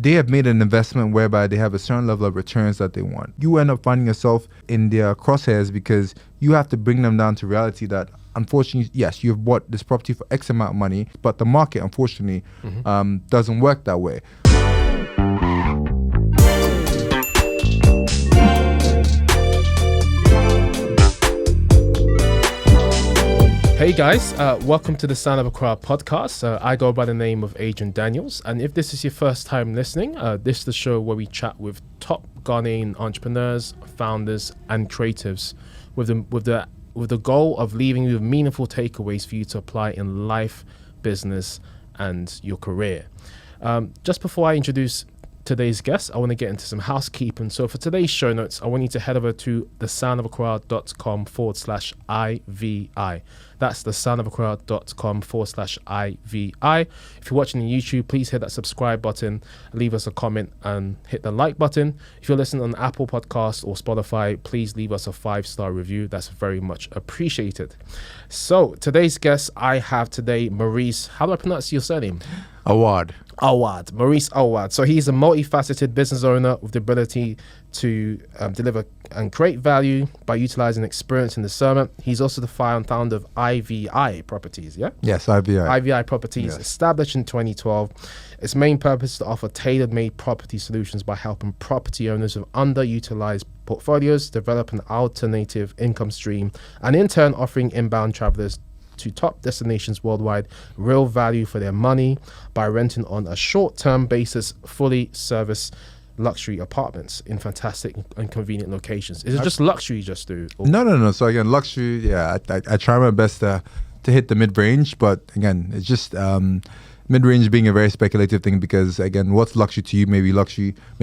they have made an investment whereby they have a certain level of returns that they want. You end up finding yourself in their crosshairs because you have to bring them down to reality that, unfortunately, yes, you've bought this property for X amount of money, but the market, unfortunately, doesn't work that way. Hey guys, welcome to the Sound of Accra podcast. I go by the name of Adrian Daniels, and if this is your first time listening, this is the show where we chat with top Ghanaian entrepreneurs, founders, and creatives with the goal of leaving you with meaningful takeaways for you to apply in life, business, and your career. Just before I introduce today's guest, I want to get into some housekeeping. So for today's show notes, I want you to head over to thesoundofaccra.com/IVI. That's thesoundofaccra.com/IVI. If you're watching on YouTube, please hit that subscribe button, leave us a comment, and hit the like button. If you're listening on Apple Podcasts or Spotify, please leave us a 5-star review. That's very much appreciated. So today's guest, I have today Maurice. How do I pronounce your surname? Aouad. Maurice Aouad. So he's a multifaceted business owner with the ability to deliver and create value by utilizing experience and discernment. He's also the founder of Ivi Properties, yeah? Yes, IVI. Ivi Properties, yes. Established in 2012. Its main purpose is to offer tailor-made property solutions by helping property owners with underutilized portfolios develop an alternative income stream, and in turn offering inbound travelers to top destinations worldwide real value for their money by renting on a short-term basis fully serviced luxury apartments in fantastic and convenient locations. Is it just luxury you just do? Or? No. So again, luxury, yeah, I try my best to hit the mid-range, but again, it's just mid-range being a very speculative thing because, again, what's luxury to you may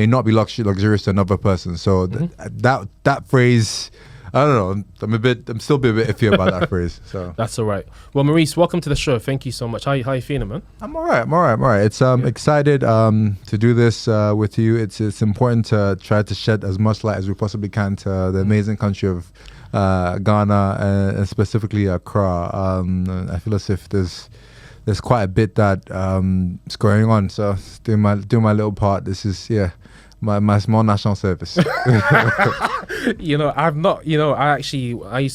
not be luxurious to another person. So that phrase, I don't know. I'm still a bit iffy about that phrase. So that's all right. Well, Maurice, welcome to the show. Thank you so much. How you feeling, man? I'm all right. It's excited to do this with you. It's important to try to shed as much light as we possibly can to the amazing country of Ghana and specifically Accra. I feel as if there's quite a bit that is going on. So doing my little part. This is my small national service. I used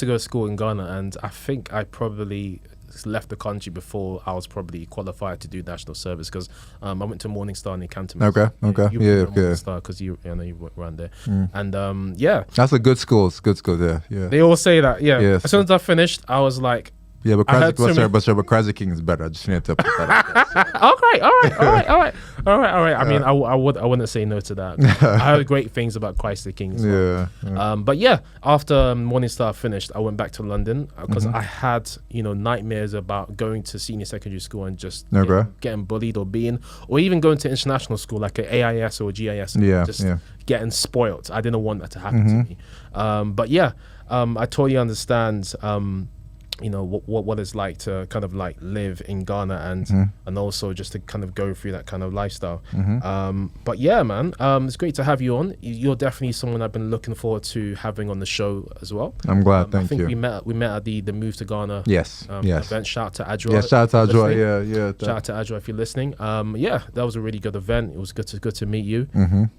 to go to school in Ghana, and I think I probably left the country before I was probably qualified to do national service because I went to Morning Star in Cantonment. Okay. Morning Star because you ran there, and that's a good school. It's a good school there. Yeah, they all say that. Yeah, as soon as I finished, I was like. Yeah, but Crazy King is better. I just need to put that out there, so. Okay, all right. I mean, I wouldn't say no to that. I heard great things about Christ the King as well. But yeah, after Morning Star finished, I went back to London because I had nightmares about going to senior secondary school and just getting bullied or even going to international school like an AIS or GIS. Getting spoiled. I didn't want that to happen to me. But yeah, I totally understand. What it's like to kind of like live in Ghana and also just to kind of go through that kind of lifestyle. But yeah, man, it's great to have you on. You're definitely someone I've been looking forward to having on the show as well. I'm glad. Thank you. I think we met at the Move to Ghana event. Shout out to Adrian. Yeah, shout out to Adrian. Yeah. Shout out to Adrian if you're listening. That was a really good event. It was good to meet you.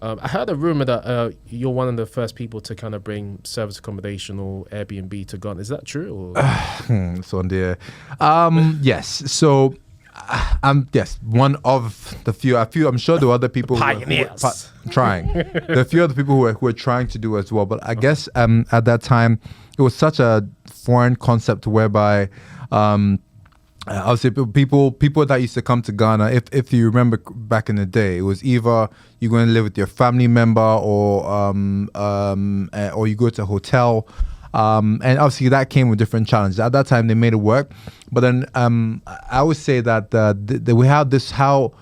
I heard a rumor that you're one of the first people to kind of bring service accommodation or Airbnb to Ghana. Is that true? Or? So yes. So I'm one of the few. I'm sure there are other people pioneers who are trying. There are a few other people who are trying to do as well. But I guess at that time it was such a foreign concept whereby obviously people that used to come to Ghana, if you remember back in the day, it was either you're going to live with your family member or you go to a hotel. And obviously that came with different challenges. At that time, they made it work. But then I would say that how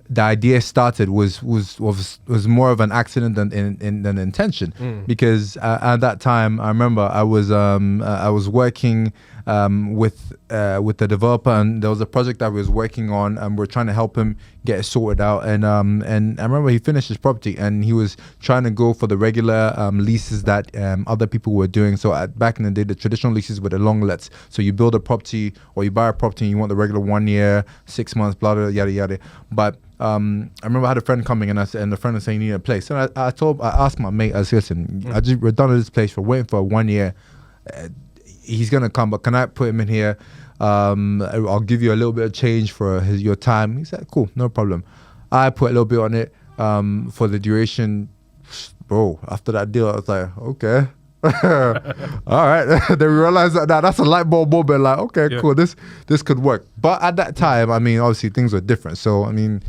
the idea started was more of an accident than intention. Because at that time, I remember I was working with the developer, and there was a project that we was working on, and we're trying to help him get it sorted out. And I remember he finished his property, and he was trying to go for the regular leases that other people were doing. So back in the day, the traditional leases were the long lets. So you build a property or you buy a property and you want the regular 1 year, 6 months, blah, blah, yada, yada. But I remember I had a friend coming and the friend was saying he needed a place. So I asked my mate, I said, listen, we're done with this place. We're waiting for 1 year. He's going to come, but can I put him in here? I'll give you a little bit of change for your time. He said, cool, no problem. I put a little bit on it for the duration. Bro, after that deal, I was like, okay. All right. Then we realized that that's a light bulb moment. Like, okay, cool, this could work. But at that time, I mean, obviously things were different. So, I mean,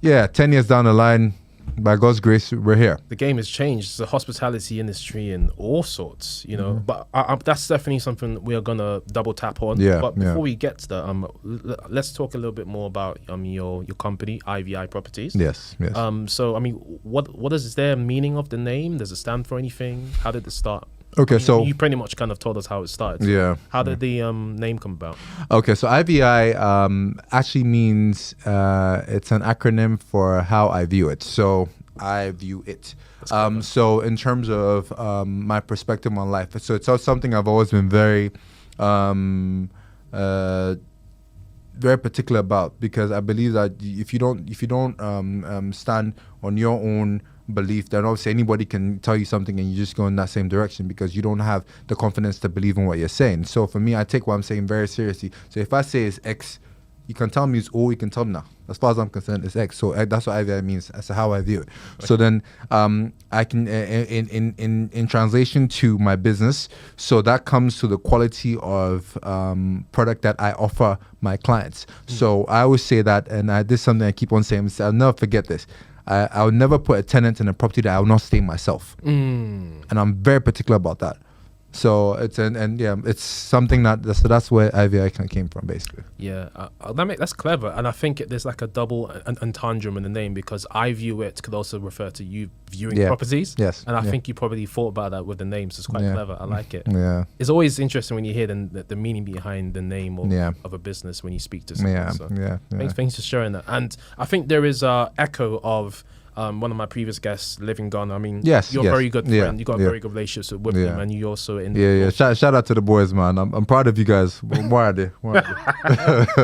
10 years down the line, by God's grace, we're here. The game has changed. It's the hospitality industry and all sorts, you know. But that's definitely something we are gonna double tap on. But before we get to that, let's talk a little bit more about your company, Ivi Properties. Yes. So I mean, what is their meaning of the name? Does it stand for anything? How did it start? Okay, so you pretty much kind of told us how it started. So how did the name come about? Okay, so IVI actually means it's an acronym for how I view it. So I view it. So in terms of my perspective on life, so it's something I've always been very particular about, because I believe that if you don't stand on your own belief, then obviously anybody can tell you something and you just go in that same direction because you don't have the confidence to believe in what you're saying. So for me, I take what I'm saying very seriously. So if I say it's X, you can tell me it's O, you can tell me no. As far as I'm concerned, it's X. So that's what IVI means. That's how I view it. Okay. So then I can, in translation to my business, so that comes to the quality of product that I offer my clients. So I always say that, and this is something I keep on saying, I'll never forget this. I would never put a tenant in a property that I will not stay myself. And I'm very particular about that. So it's it's something that's where IVI came from, basically. That's clever, and I think there's like a double entendre in the name, because I view it could also refer to you viewing properties. Yes, and I think you probably thought about that with the names. It's quite clever. I like it. It's always interesting when you hear the meaning behind the name of a business when you speak to someone. Thanks for sharing that. And I think there is a echo of one of my previous guests live in Ghana. I mean, you're a very good friend. You got a very good relationship with him, and you also Shout out to the boys, man. I'm proud of you guys. Why are they? Why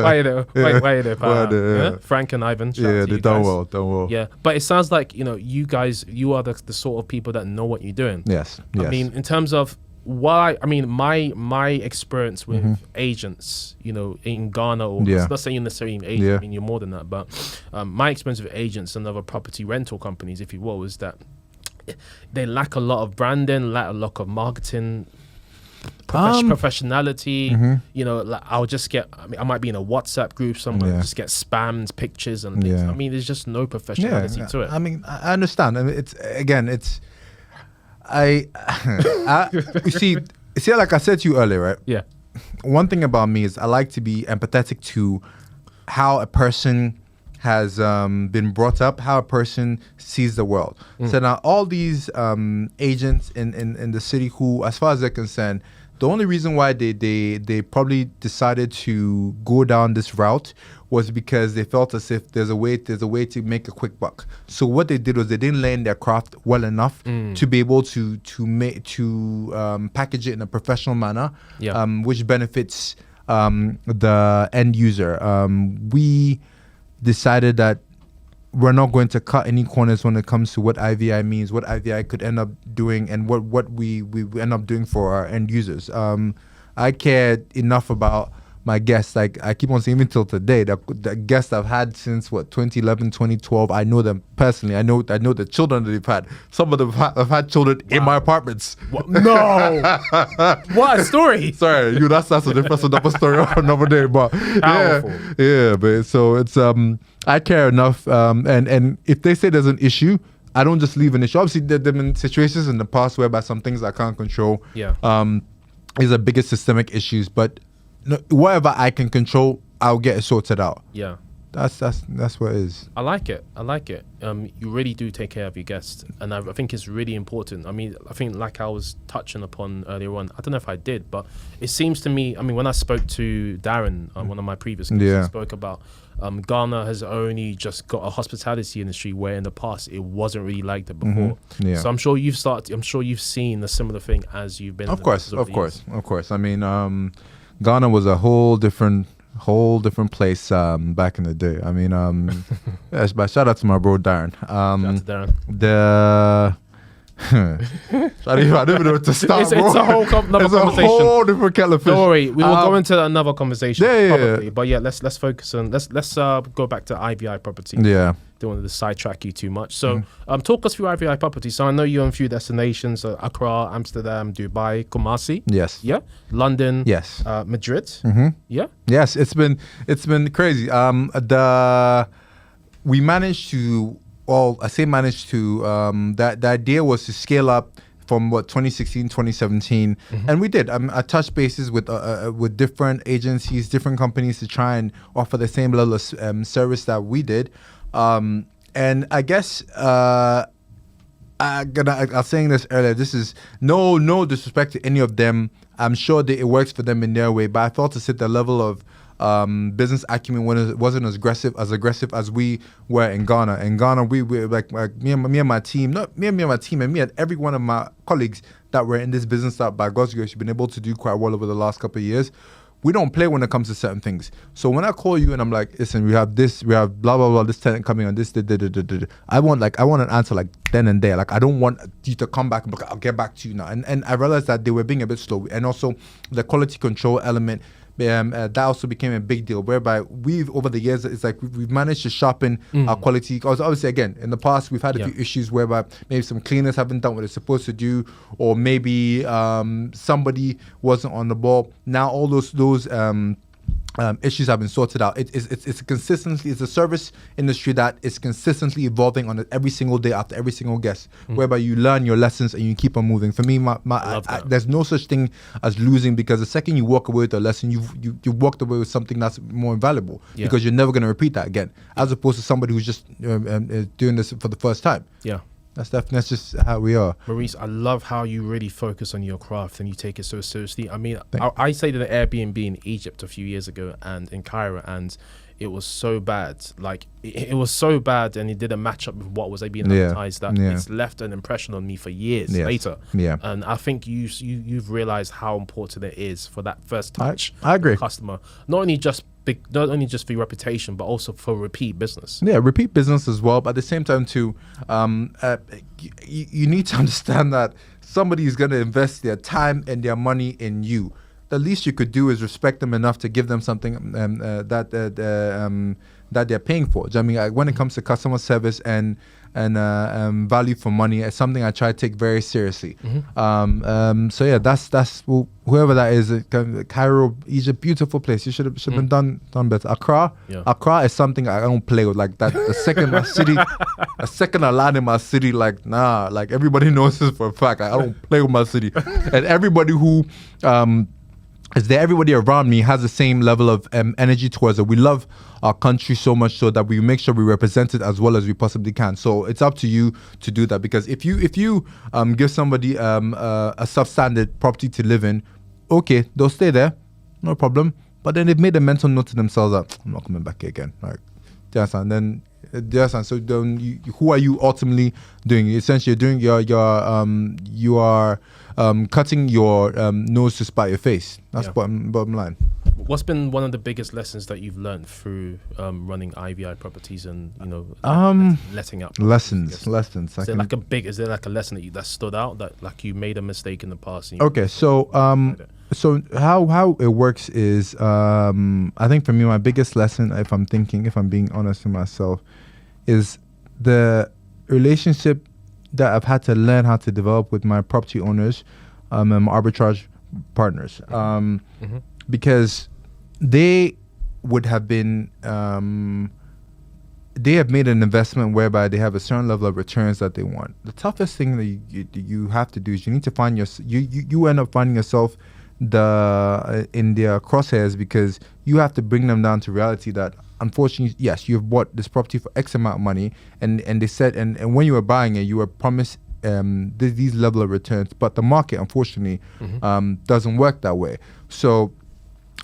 are they? Frank and Ivan. They done well. Yeah, but it sounds like you guys, you are the sort of people that know what you're doing. Yes. I mean, in terms of my experience with agents, in Ghana, or not saying you're necessarily an agent, I mean, you're more than that, but my experience with agents and other property rental companies, if you will, is that they lack a lot of branding, lack a lot of marketing, professionality. Like I'll just get, I might be in a WhatsApp group somewhere, just get spammed pictures and things. I mean, there's just no professionality to it. I mean, I understand. I mean, you see, like I said to you earlier, right? Yeah. One thing about me is I like to be empathetic to how a person has been brought up, how a person sees the world. So now all these agents in the city who, as far as they're concerned, the only reason why they probably decided to go down this route was because they felt as if there's a way to make a quick buck. So what they did was they didn't learn their craft well enough to be able to package it in a professional manner, which benefits the end user. We decided that we're not going to cut any corners when it comes to what IVI means, what IVI could end up doing, and what we end up doing for our end users. I care enough about my guests. Like I keep on saying, even till today, the guests I've had since 2011, 2012, I know them personally. I know the children that they've had. Some of them have had children in my apartments. What? No. What a story. Sorry, that's a different another story another day. But powerful. But so it's I care enough, and if they say there's an issue, I don't just leave an issue. Obviously, there have been situations in the past whereby some things I can't control. Is the biggest systemic issues, but whatever I can control, I'll get it sorted out. That's what it is. I like it. You really do take care of your guests, and I think it's really important. I mean, I think like I was touching upon earlier on, I don't know if I did, but it seems to me, I mean, when I spoke to Darren, one of my previous guests, he spoke about Ghana has only just got a hospitality industry where in the past it wasn't really like that before. So I'm sure you've seen a similar thing as you've been. Of course. I mean, Ghana was a whole different place back in the day. I mean, yes, but shout out to my bro Darren. Shout out to Darren. I don't even know where to start. It's a whole conversation. A whole different kettle of fish. Don't worry, we will go into another conversation. Probably. Yeah. But yeah, let's focus on let's go back to Ivi Properties. Yeah. Don't want to sidetrack you too much. So talk us through Ivi Properties. So I know you're on a few destinations: Accra, Amsterdam, Dubai, Kumasi. Yes. Yeah. London. Yes. Madrid. Yeah. Yes. It's been crazy. We managed to. Well, I say managed to, the idea was to scale up from 2016, 2017. And we did. I touched bases with different agencies, different companies to try and offer the same level of service that we did. And I guess, I was saying this earlier, this is no disrespect to any of them. I'm sure that it works for them in their way, but I felt to sit the level of business acumen wasn't as aggressive as we were in Ghana. In Ghana, we were like me and my team, not me and my team, and me and every one of my colleagues that were in this business that by God's grace we've been able to do quite well over the last couple of years. We don't play when it comes to certain things. So when I call you and I'm like, listen, we have blah blah blah, this tenant coming on, this. I want an answer like then and there. Like I don't want you to come back and be like, I'll get back to you now. And I realized that they were being a bit slow, and also the quality control element. That also became a big deal, whereby we've over the years, it's like we've managed to sharpen our quality. Because obviously, again, in the past, we've had a few issues whereby maybe some cleaners haven't done what they're supposed to do, or maybe somebody wasn't on the ball. Now all those issues have been sorted out. It's a service industry that is consistently evolving on it every single day after every single guest, whereby you learn your lessons and you keep on moving. For me, there's no such thing as losing, because the second you walk away with a lesson, you walked away with something that's more valuable, because you're never going to repeat that again, as opposed to somebody who's just doing this for the first time. Yeah. That's just how we are. Maurice, I love how you really focus on your craft and you take it so seriously. I mean, I stayed at an Airbnb in Egypt a few years ago and in Cairo, and it was so bad. Like, it was so bad, and it didn't match up with what was being advertised, that it's left an impression on me for years later. Yeah. And I think you've realized how important it is for that first touch. I agree. Customer, not only just for your reputation, but also for repeat business. Yeah, repeat business as well. But at the same time, too, you need to understand that somebody is going to invest their time and their money in you. The least you could do is respect them enough to give them something that they're paying for. I mean, when it comes to customer service and value for money, it's something I try to take very seriously. So yeah, that's whoever that is. Cairo, Egypt, beautiful place. You should have been done better. Accra is something I don't play with like that. The second I land in my city, like nah, like everybody knows this for a fact. I don't play with my city, and everybody who is there, everybody around me has the same level of energy towards it. We love our country so much so that we make sure we represent it as well as we possibly can. So it's up to you to do that, because if you give somebody a substandard property to live in, okay, they'll stay there, no problem. But then they've made a mental note to themselves that I'm not coming back here again. Like, do you understand? Then so then who are you ultimately doing? Essentially, you're doing you are cutting your nose to spite your face. That's bottom line. What's been one of the biggest lessons that you've learned through running Ivi Properties and letting out? Lessons. Is there like a lesson that stood out, that like you made a mistake in the past? Okay, so how it works is I think for me my biggest lesson, if I'm being honest with myself, is the relationship that I've had to learn how to develop with my property owners and my arbitrage partners, because they would have been they have made an investment whereby they have a certain level of returns that they want. The toughest thing that you have to do is you need to find you end up finding yourself in their crosshairs, because you have to bring them down to reality that unfortunately, yes, you've bought this property for X amount of money, and they said, and when you were buying it, you were promised these level of returns, but the market, unfortunately, doesn't work that way. So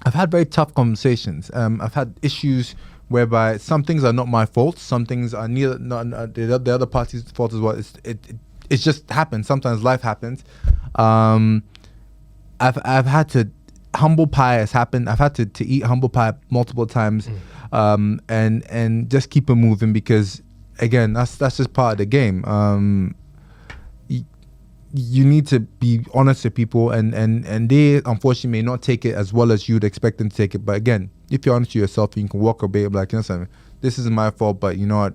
I've had very tough conversations. I've had issues whereby some things are not my fault, some things are the other party's fault as well. It just happens. Sometimes life happens. I've had to, humble pie has happened. I've had to eat humble pie multiple times, and just keep it moving, because again, that's just part of the game. You need to be honest with people, and they unfortunately may not take it as well as you'd expect them to take it. But again, if you're honest with yourself, you can walk away like, you know something, this isn't my fault, but you know what,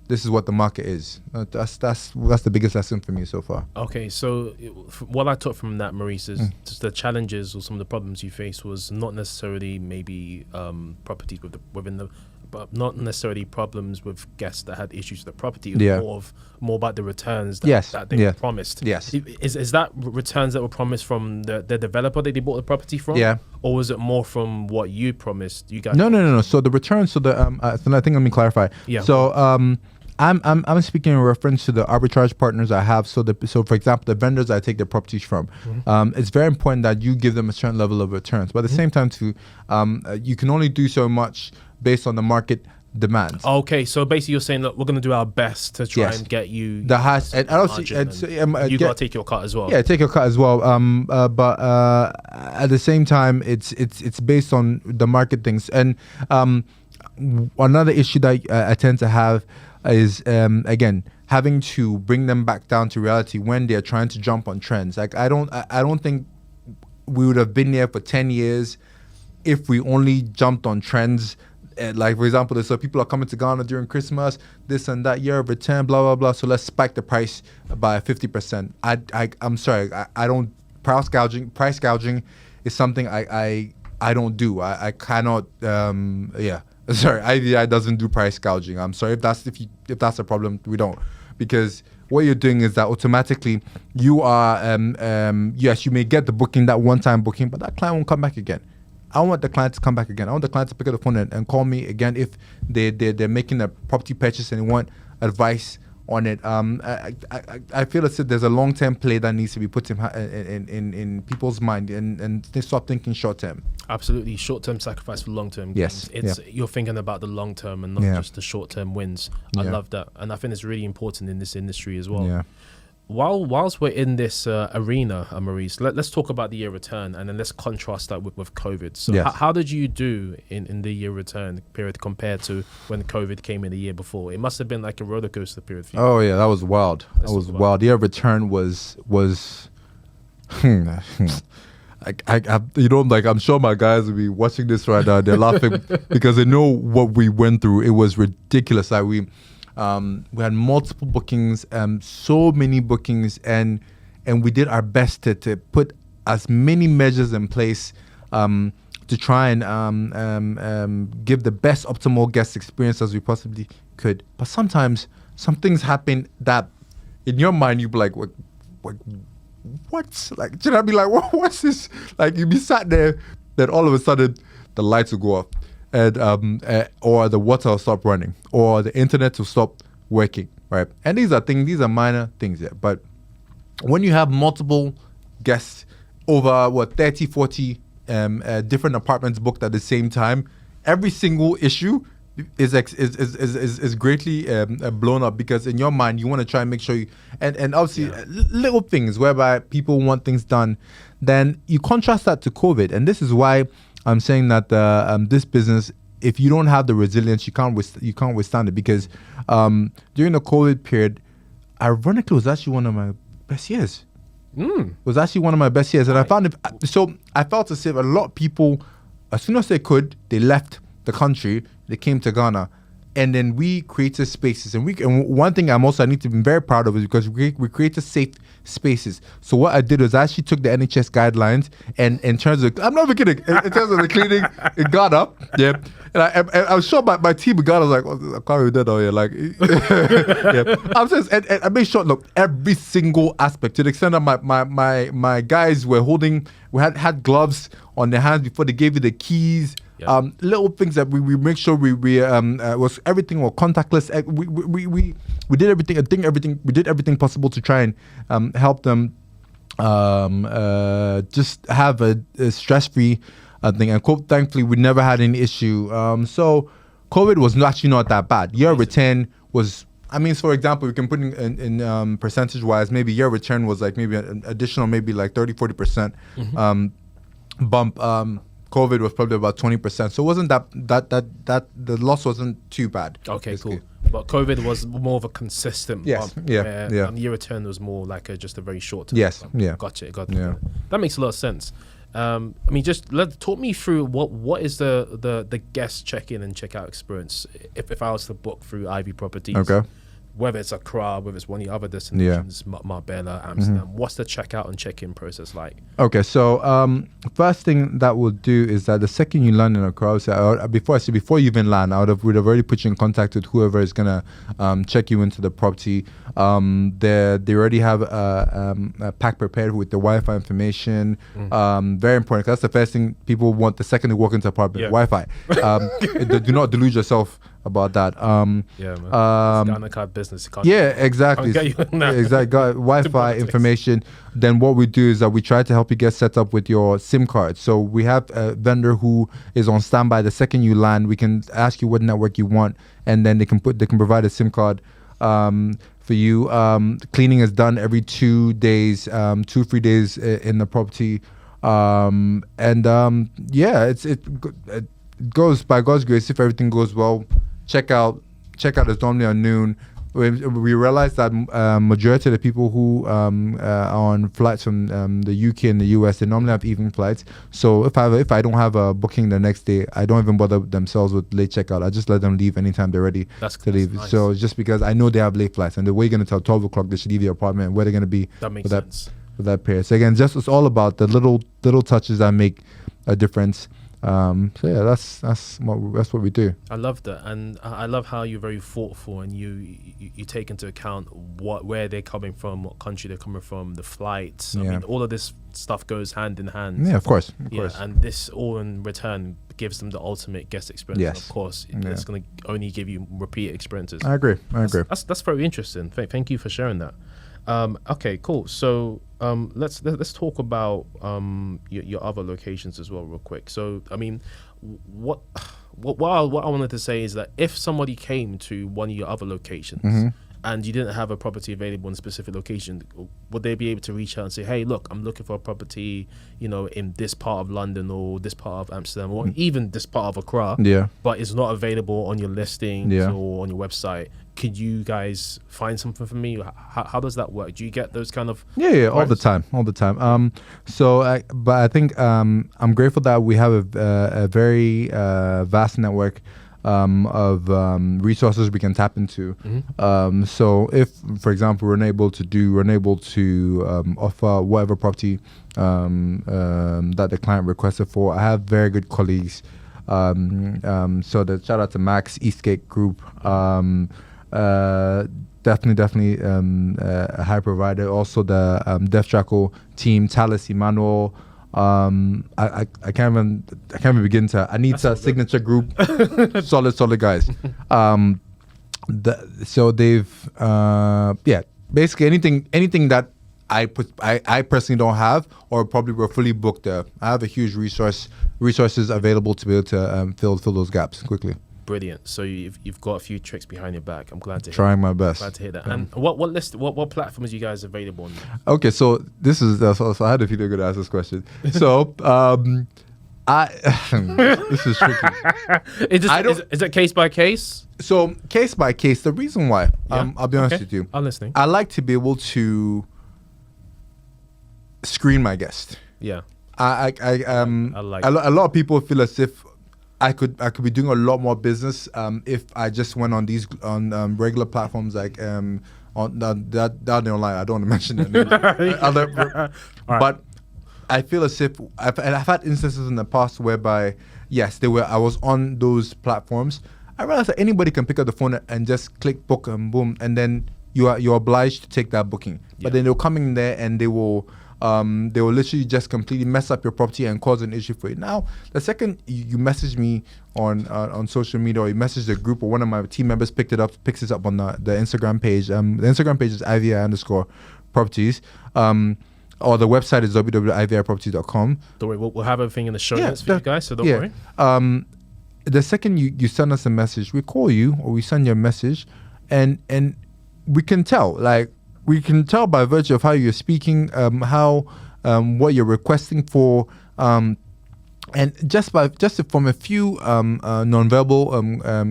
this is what the market is. That's the biggest lesson for me so far. Okay, so what I took from that, Maurice, is just the challenges or some of the problems you faced was not necessarily maybe properties within the, but not necessarily problems with guests that had issues with the property. It was more about the returns that they were promised. Yes. Is that returns that were promised from the developer that they bought the property from? Yeah. Or was it more from what you promised? You guys? No. So the returns. So the I think let me clarify. Yeah. So I'm speaking in reference to the arbitrage partners I have. So for example, the vendors I take their properties from, it's very important that you give them a certain level of returns. But at the same time, too, you can only do so much based on the market demands. Okay, so basically you're saying that we're going to do our best to try and get you the highest, and also you got to take your cut as well. Yeah, take your cut as well. But at the same time, it's based on the market things. And another issue that I tend to have is again having to bring them back down to reality when they're trying to jump on trends. Like I don't think we would have been there for 10 years if we only jumped on trends. Like for example, so people are coming to Ghana during Christmas, this and that, year of return, blah blah blah. So let's spike the price by 50%. I'm sorry, I don't price gouging is something I don't do. I cannot. Sorry, IVI doesn't do price gouging. I'm sorry if that's a problem. We don't, because what you're doing is that automatically you are yes, you may get the booking, that one-time booking, but that client won't come back again. I want the client to come back again. I want the client to pick up the phone and call me again if they're making a property purchase and they want advice on it. I feel as if there's a long-term play that needs to be put in people's mind, and they stop thinking short-term. Absolutely, short-term sacrifice for long-term gains. Yes, you're thinking about the long-term and not just the short-term wins. I love that, and I think it's really important in this industry as well. Yeah. Whilst we're in this arena, Maurice, let's talk about the year return, and then let's contrast that with COVID. So how did you do in the year return period compared to when COVID came in the year before? It must have been like a roller coaster period for you. Oh yeah, that was wild. That was wild. The year return was I'm sure my guys will be watching this right now. They're laughing because they know what we went through. It was ridiculous. Like we had multiple bookings, so many bookings, and we did our best to put as many measures in place to try and give the best optimal guest experience as we possibly could. But sometimes some things happen that in your mind you'd be like, what? Like, should I be like, what's this? Like, you'd be sat there, then all of a sudden the lights will go off, and or the water will stop running, or the internet will stop working, right? And these are minor things there. But when you have multiple guests over 30, 40 different apartments booked at the same time, every single issue is greatly blown up, because in your mind you want to try and make sure you and obviously little things whereby people want things done. Then you contrast that to COVID, and this is why I'm saying that this business, if you don't have the resilience, you can't withstand it. Because during the COVID period, ironically, it was actually one of my best years. It was actually one of my best years, and I found it. So I felt as if a lot of people, as soon as they could, they left the country. They came to Ghana, and then we created spaces. And one thing I need to be very proud of is because we created safe spaces. So what I did was I actually took the NHS guidelines, and in terms of, I'm not even kidding, in terms of the cleaning in Ghana, and I'm sure my team in Ghana was like, I can't remember that here, like, I'm just, and I made sure, look, every single aspect, to the extent that my guys were had gloves on their hands before they gave you the keys. Little things that we make sure we was everything was contactless. We did everything. I think we did everything possible to try and help them just have a stress-free thing. And thankfully, we never had any issue. So COVID was actually not that bad. Year return was. I mean, for example, we can put in percentage-wise, maybe year return was like maybe an additional, maybe like 30-40% bump. COVID was probably about 20%, so it wasn't that the loss wasn't too bad. Okay, basically. Cool. But COVID was more of a consistent bump. And the year return was more like just a very short term. Yes, bump. yeah. Gotcha. That makes a lot of sense. I mean, just talk me through what is the guest check-in and check-out experience if I was to book through Ivy Properties. Okay. Whether it's Accra, whether it's one of the other destinations, Marbella, Amsterdam, what's the check-out and check-in process like? Okay, so first thing that we'll do is that the second you land in Accra, before you even land, we'd have already put you in contact with whoever is gonna check you into the property. They already have a pack prepared with the Wi-Fi information. Very important. That's the first thing people want the second they walk into the apartment. Wi-Fi. Do not delude yourself about that. Ghana card business. Exactly. Exactly. Got Wi-Fi information. Then what we do is that we try to help you get set up with your SIM card. So we have a vendor who is on standby. The second you land, we can ask you what network you want, and then they can provide a SIM card for you. Cleaning is done every 2 days, 2-3 days in the property, it goes by God's grace. If everything goes well, checkout is normally at noon. We realize that majority of the people who are on flights from the UK and the US, they normally have evening flights. So if I don't have a booking the next day, I don't even bother themselves with late checkout. I just let them leave anytime they're ready to leave. Nice. So just because I know they have late flights, and the way you're going to tell 12 o'clock they should leave your apartment, where they're going to be for that period. So again, it's all about the little touches that make a difference. That's what we do. I love that, and I love how you're very thoughtful, and you take into account where they're coming from, what country they're coming from, the flights. I mean, all of this stuff goes hand in hand. Yeah, of course. And this all in return gives them the ultimate guest experience. Yes. Of course, it's going to only give you repeat experiences. I agree. That's very interesting. Thank you for sharing that. Okay, cool. So let's talk about your other locations as well, real quick. So I mean, what I wanted to say is that if somebody came to one of your other locations and you didn't have a property available in a specific location, would they be able to reach out and say, hey, look, I'm looking for a property, in this part of London or this part of Amsterdam or even this part of Accra, but it's not available on your listings or on your website. Could you guys find something for me? How does that work? Do you get those kind of all the time. But I think I'm grateful that we have a very vast network of resources we can tap into. So if, for example, we're unable to offer whatever property that the client requested for, I have very good colleagues. So the shout out to Max, Eastgate Group, definitely a high provider. Also the Death Jackal team, Talis, Emmanuel. I can't even begin to. Anita, Signature Group, solid guys. So they've basically anything that I personally don't have, or probably we're fully booked there. I have a huge resources available to be able to fill those gaps quickly. Brilliant. So you've got a few tricks behind your back. I'm glad to hear Trying my best. Glad to hear that. And what platforms are you guys available on? Okay, so this is so I had a feeling you're gonna ask this question. So this is tricky. Is it case by case? So case by case. The reason why, I'll be honest with you. I'm listening. I like to be able to screen my guest. Yeah. I like a lot of people feel as if I could be doing a lot more business if I just went on these regular platforms like on that online. I don't want to mention it. But I feel as if I've had instances in the past whereby I was on those platforms. I realized that anybody can pick up the phone and just click book and boom, and then you're obliged to take that booking. But then they'll come in there and they will They will literally just completely mess up your property and cause an issue for you. Now, the second you message me on social media, or you message the group, or one of my team members picks it up on the Instagram page. The Instagram page is Ivi_properties. Or the website is www.iviproperties.com. Don't worry, we'll have everything in the show notes for you guys, so don't worry. The second you send us a message, we call you or we send you a message, and we can tell. Like, we can tell by virtue of how you're speaking, what you're requesting for, and just from a few nonverbal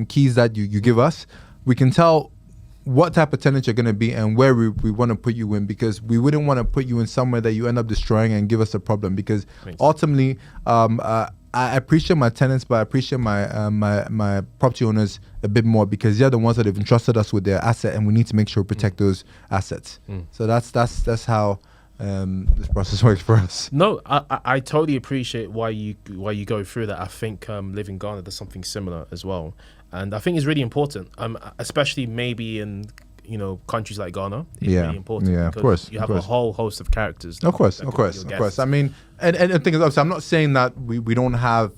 keys that you give us, we can tell what type of tenant you're going to be and where we want to put you in, because we wouldn't want to put you in somewhere that you end up destroying and give us a problem, because ultimately I appreciate my tenants, but I appreciate my property owners a bit more, because they're the ones that have entrusted us with their asset, and we need to make sure we protect those assets. So that's how this process works for us. No, I totally appreciate why you go through that. I think living in Ghana does something similar as well, and I think it's really important, especially maybe in countries like Ghana. It's really important. Yeah, of course. You have a whole host of characters. Of course. I mean, and the thing is, obviously, I'm not saying that we don't have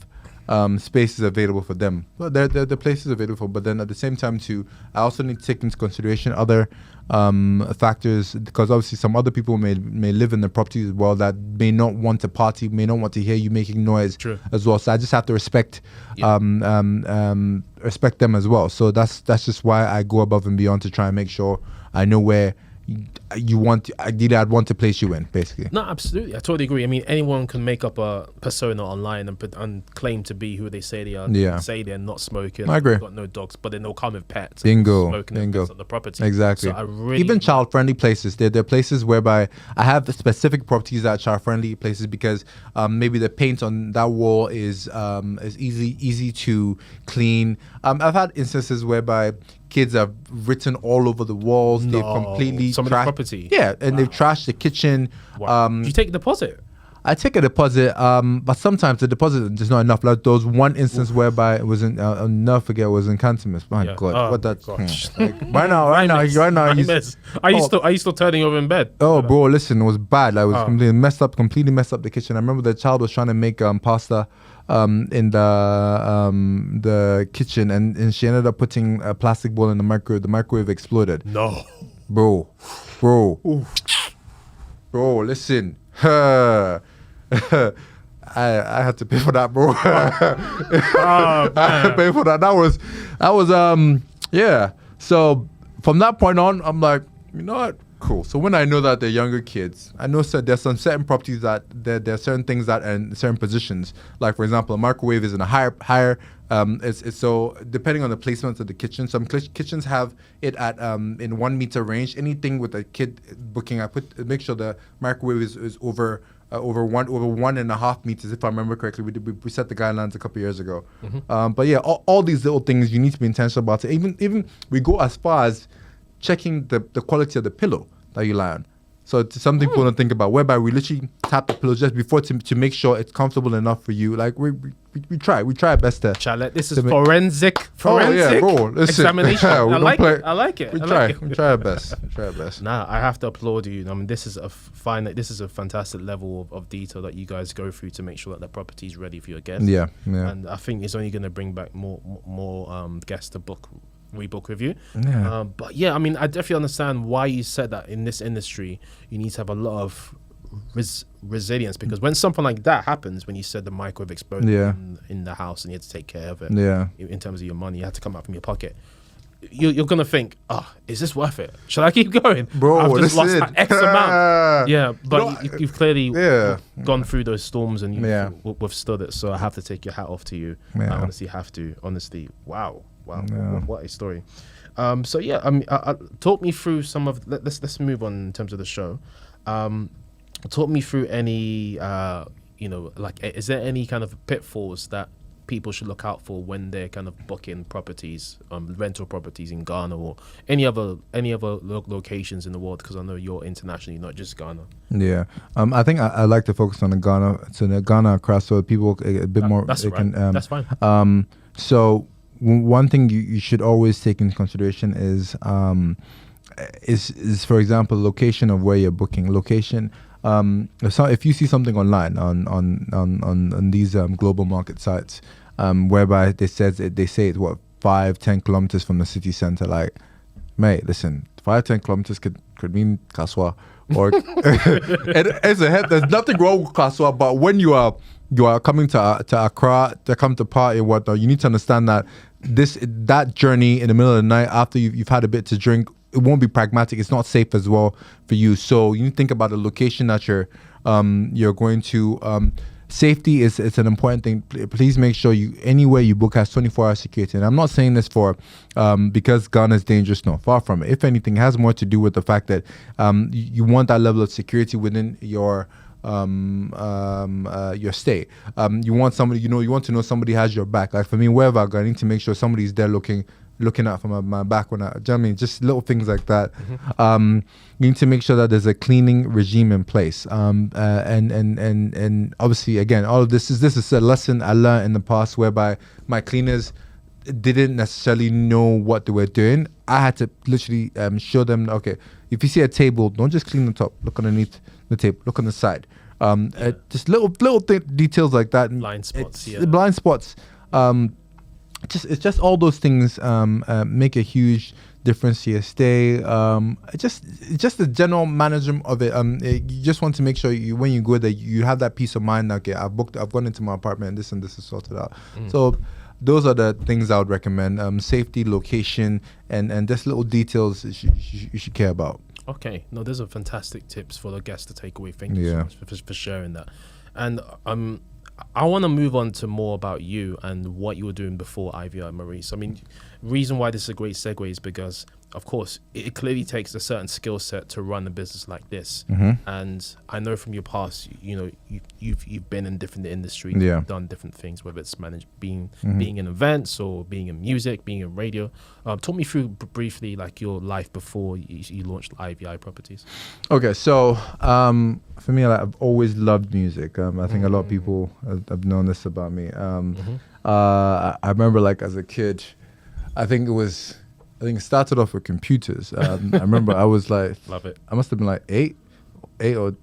spaces available for them. Well, there are places available, but then at the same time too, I also need to take into consideration other factors, because obviously some other people may live in the properties as well that may not want to party, may not want to hear you making noise as well. So I just have to respect respect them as well. So that's just why I go above and beyond to try and make sure I know where you want ideally I'd want to place you in, basically. No, absolutely, I totally agree. I mean, anyone can make up a persona online and claim to be who they say they are. Say they're not smoking, I agree, got no dogs, but then they'll come with pets. Bingo. On the property. Exactly. So I really, even child-friendly places. There are places whereby I have specific properties that are child-friendly places, because maybe the paint on that wall is easy to clean. I've had instances whereby kids have written all over the walls. They've completely some of the property. Yeah, and they've trashed the kitchen. Do you take a deposit? I take a deposit, but sometimes the deposit is not enough. Like there was one instance whereby it was I'll never forget, it was in Cantonment. My God, what that? Right now, are you still turning over in bed? Oh, bro, listen, it was bad. Like, it was completely messed up the kitchen. I remember the child was trying to make pasta in the kitchen, and she ended up putting a plastic bowl in the microwave. The microwave exploded. No, bro, listen. I had to pay for that, bro. I had to pay for that. That was yeah. So from that point on, I'm like, you know what? Cool. So when I know that they're younger kids, I know there's some certain properties that there are certain things that are in certain positions. Like, for example, a microwave is in a higher. It's so depending on the placement of the kitchen. Some kitchens have it at in 1 meter range. Anything with a kid booking, make sure the microwave is over 1.5 meters, if I remember correctly. We set the guidelines a couple of years ago. But yeah, all these little things you need to be intentional about. It. Even we go as far as checking the quality of the pillow that you lie on. So it's something people don't think about, whereby we literally tap the pillow just before to make sure it's comfortable enough for you. Like we try our best to. Charlotte, this is forensic examination. I like it. We try our best. Nah, I have to applaud you. I mean, this is a fantastic level of detail that you guys go through to make sure that the property is ready for your guests. Yeah. And I think it's only going to bring back more guests to rebook with you. But yeah, I mean, I definitely understand why you said that in this industry you need to have a lot of resilience, because when something like that happens, when you said the microwave exploded in the house and you had to take care of it, in terms of your money, you had to come out from your pocket. You're gonna think, is this worth it? Should I keep going, bro? I've just lost that X amount. But you've clearly gone through those storms and you've withstood it. So I have to take your hat off to you. I honestly have to. Honestly, wow, what a story. So yeah, I mean, talk me through some of. Let's move on in terms of the show. Talk me through any, is there any kind of pitfalls that people should look out for when they're kind of booking properties, rental properties in Ghana or any other locations in the world? Because I know you're internationally, not just Ghana. Yeah, I think I like to focus on the Ghana, Accra, so people a bit more. That's right. That's fine. So one thing you should always take into consideration is for example, location of where you're booking. Location. if you see something online on these global market sites, whereby they say it's what 5-10 kilometers from the city center, like, mate, listen, 5-10 kilometers could mean Kaswa, or there's nothing wrong with Kaswa, but when you are coming to Accra to come to party and whatnot, you need to understand that that journey in the middle of the night after you've had a bit to drink, it won't be pragmatic. It's not safe as well for you. So you need to think about the location that you're going to. Safety is an important thing. Please make sure anywhere you book has 24-hour security. And I'm not saying this because Ghana is dangerous. No, far from it. If anything, it has more to do with the fact that you want that level of security within your stay. You want somebody, you want to know somebody has your back. Like for me, wherever I go, I need to make sure somebody's there looking out from my back just little things like that. You need to make sure that there's a cleaning regime in place. And obviously, again, all of this is a lesson I learned in the past, whereby my cleaners didn't necessarily know what they were doing. I had to literally show them, okay, if you see a table, don't just clean the top, look underneath the table, look on the side. Just little details like that. Blind spots. Blind spots. It's just all those things make a huge difference to your stay. Just the general management of it. You just want to make sure when you go there, you have that peace of mind. Okay, I've gone into my apartment, and this is sorted out. So those are the things I would recommend. Safety, location, and just little details you should care about. Okay, no, those are fantastic tips for the guests to take away. Thank you so much for sharing that. And I want to move on to more about you and what you were doing before Ivy and Maurice. I mean, reason why this is a great segue is because, of course, it clearly takes a certain skill set to run a business like this. And I know from your past, you've been in different industries, you've done different things, whether it's being in events or being in music, being in radio. Talk me through briefly, like your life before you launched Ivi Properties. Okay, so for me, I've always loved music. I think a lot of people have known this about me. I remember, like, as a kid, I think it started off with computers. I remember I was like, love it. I must have been like 8 or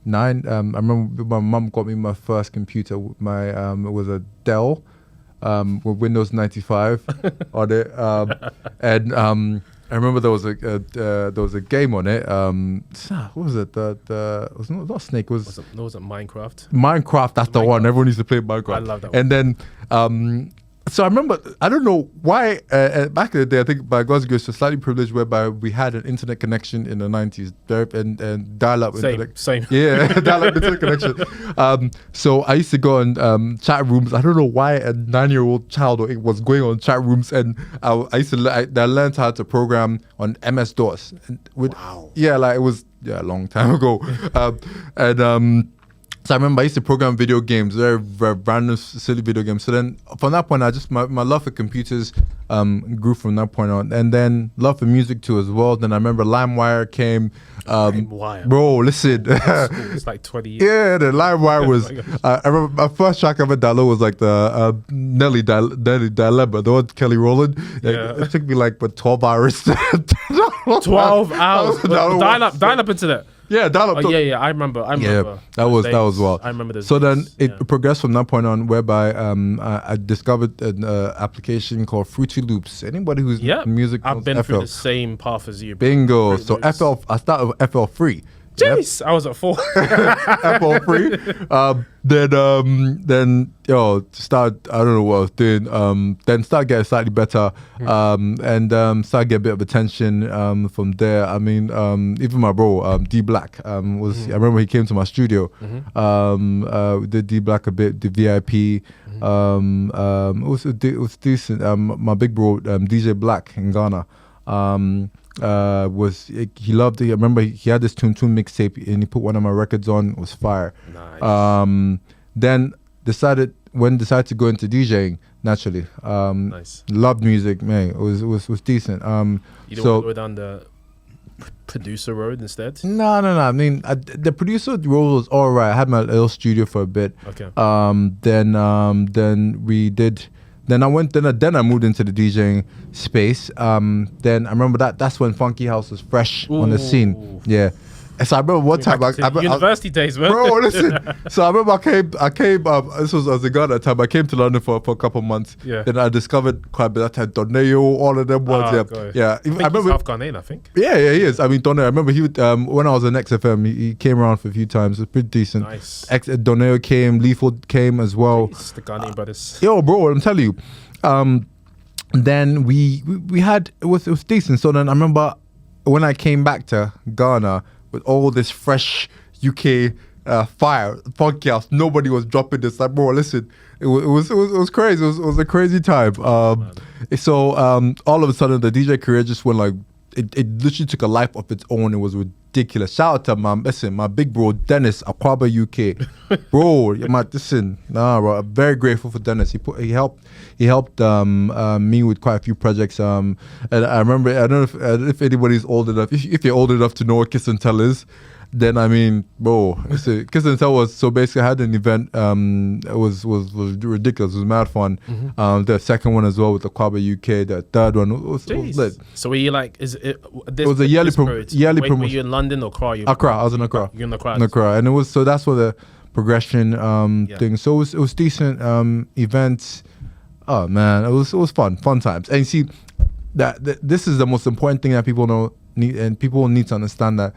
9. I remember my mum got me my first computer. It was a Dell with Windows 95 on it, and I remember there was a game on it. What was it? It was not Snake. Was it Minecraft? Minecraft. That's the one. Everyone used to play Minecraft. I love that. And then. So I remember, I don't know why, back in the day, I think by God's grace, we're slightly privileged whereby we had an internet connection in the 90s, and dial-up internet. Same. Yeah, dial-up internet connection. So I used to go on chat rooms. I don't know why a 9-year-old child was going on chat rooms, and I learned how to program on MS-DOS. Wow. Yeah, like it was a long time ago. So I remember I used to program video games, very, very random, silly video games. So then from that point, my love for computers grew from that point on. And then love for music too as well. Then I remember LimeWire came. LimeWire. Bro, listen. It's like 20 years. Yeah, the LimeWire was... I remember my first track I ever downloaded was like the Nelly Dilemma, the one with Kelly Rowland. Yeah. It took me like 12 hours. 12 hours? Dial-up internet. Yeah, dial-up. I remember. Yeah, that was well. I remember those. So days. then it progressed from that point on, whereby I discovered an application called Fruity Loops. Anybody who's in music, I've been FL. through the same path as you. Bingo. So FL, I started with FL3. Jeez, I was at 4. FL3. Then start. I don't know what I was doing. Then start getting slightly better. And start getting a bit of attention. From there, I mean, even my bro, D Black, was. I remember he came to my studio. We did D Black a bit, the VIP. It was decent. My big bro, DJ Black in Ghana. He loved it. I remember he had this Toon mixtape and he put one of my records on. It was fire. Nice. Then decided to go into DJing naturally. Nice. Loved music, man. It was decent. You don't want to go down the producer road instead? No. I mean, the producer role was all right. I had my little studio for a bit. Okay. Then we did. Then I moved into the DJing space. Then I remember that's when Funky House was fresh on the scene. Yeah. So I remember one time, university days, man. Bro, listen. So I remember I came. This was as a Ghana at the time. I came to London for a couple of months. Yeah. Then I discovered quite a bit. That time, Doneo, all of them ones. Yeah. I remember. He's half Ghanaian, I think. Yeah, he is. I mean, Doneo. I remember he would, when I was in XFM, he came around for a few times. It was pretty decent. Nice. Doneo came, Leaford came as well. Jeez, the Ghanaian brothers. Yo, bro, I'm telling you. Then we had it was decent. So then I remember when I came back to Ghana with all this fresh UK fire podcast, nobody was dropping this. Like, bro, listen, it was crazy. It was a crazy time. So all of a sudden the DJ career just went like it literally took a life of its own. It was ridiculous. Shout out to my big bro Dennis, Aquaba UK, bro. Bro, I'm very grateful for Dennis. He helped me with quite a few projects. And I remember, I don't know if anybody's old enough. If you're old enough to know what Kiss and Tell is, then I mean, bro, Kiss and Tell was so basically I had an event. It was ridiculous. It was mad fun. Mm-hmm. The second one as well with the Aquaba UK. The third one was lit. So were you like? It was a yearly promotion. Were you in London or Accra? Accra. I was in Accra. You're in Accra. In Accra, and it was so that's what the progression thing. So it was decent events. Oh man, it was fun times. And you see that this is the most important thing that people need to understand that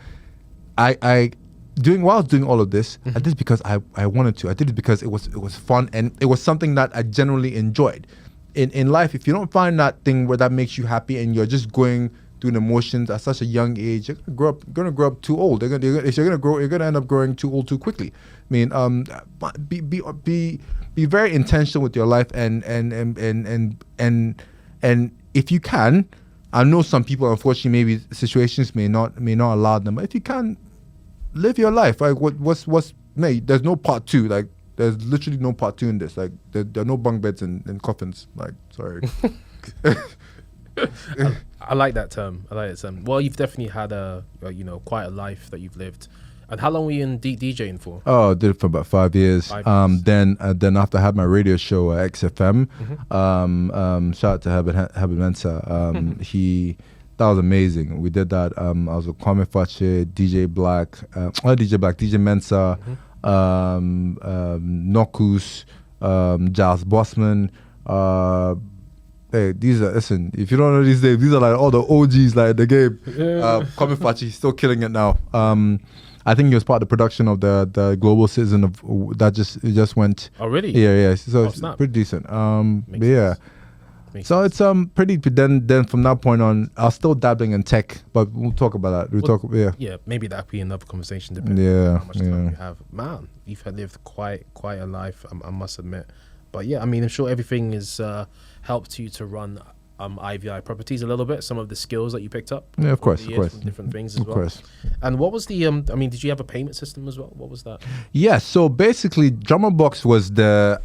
while I was doing all of this, I did it because I wanted to. I did it because it was fun and it was something that I generally enjoyed. In life, if you don't find that thing where that makes you happy and you're just going through the motions at such a young age, you're gonna grow up too old. You're gonna end up growing too old too quickly. I mean, be very intentional with your life and if you can, I know some people, unfortunately, maybe situations may not allow them. But if you can, live your life. Like mate? There's no part two. Like there's literally no part two in this. Like there are no bunk beds and coffins. Like sorry. I like that term. Well, you've definitely had quite a life that you've lived. And how long were you in DJing for? Oh, I did it for about 5 years. Then after I had my radio show at XFM, shout out to Habib Mensa. That was amazing. We did that. I was with Kwame Fache, DJ Mensa, Nokus, Giles Bossman. Hey, listen, if you don't know these names, these are like all the OGs like the game. Kwame Fache, he's still killing it now. I think he was part of the production of the Global Citizen of that just went. Oh really? Yeah. So it's pretty decent. So it's pretty. Then from that point on, I was still dabbling in tech, but we'll talk about that. Yeah, maybe that'd be another conversation. Depending on how much time you have. Man, you've lived quite a life. I must admit. But yeah, I mean, I'm sure everything has helped you to run Ivi Properties a little bit. Some of the skills that you picked up. Yeah, of course. Different things as well. Of course. And what was the? Did you have a payment system as well? What was that? Yeah. So basically, Drummer Box was the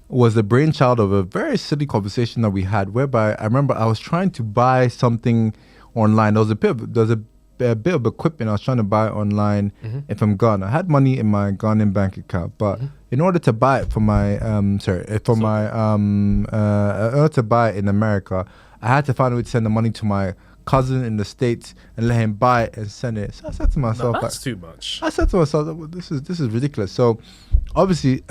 brainchild of a very silly conversation that we had, whereby I remember I was trying to buy something online. There was a bit of equipment I was trying to buy online from Ghana. I had money in my Ghanaian bank account, but in order to buy it to buy it in America, I had to find a way to send the money to my cousin in the States and let him buy it and send it. So I said to myself, no, that's too much. I said to myself, this is ridiculous. So obviously,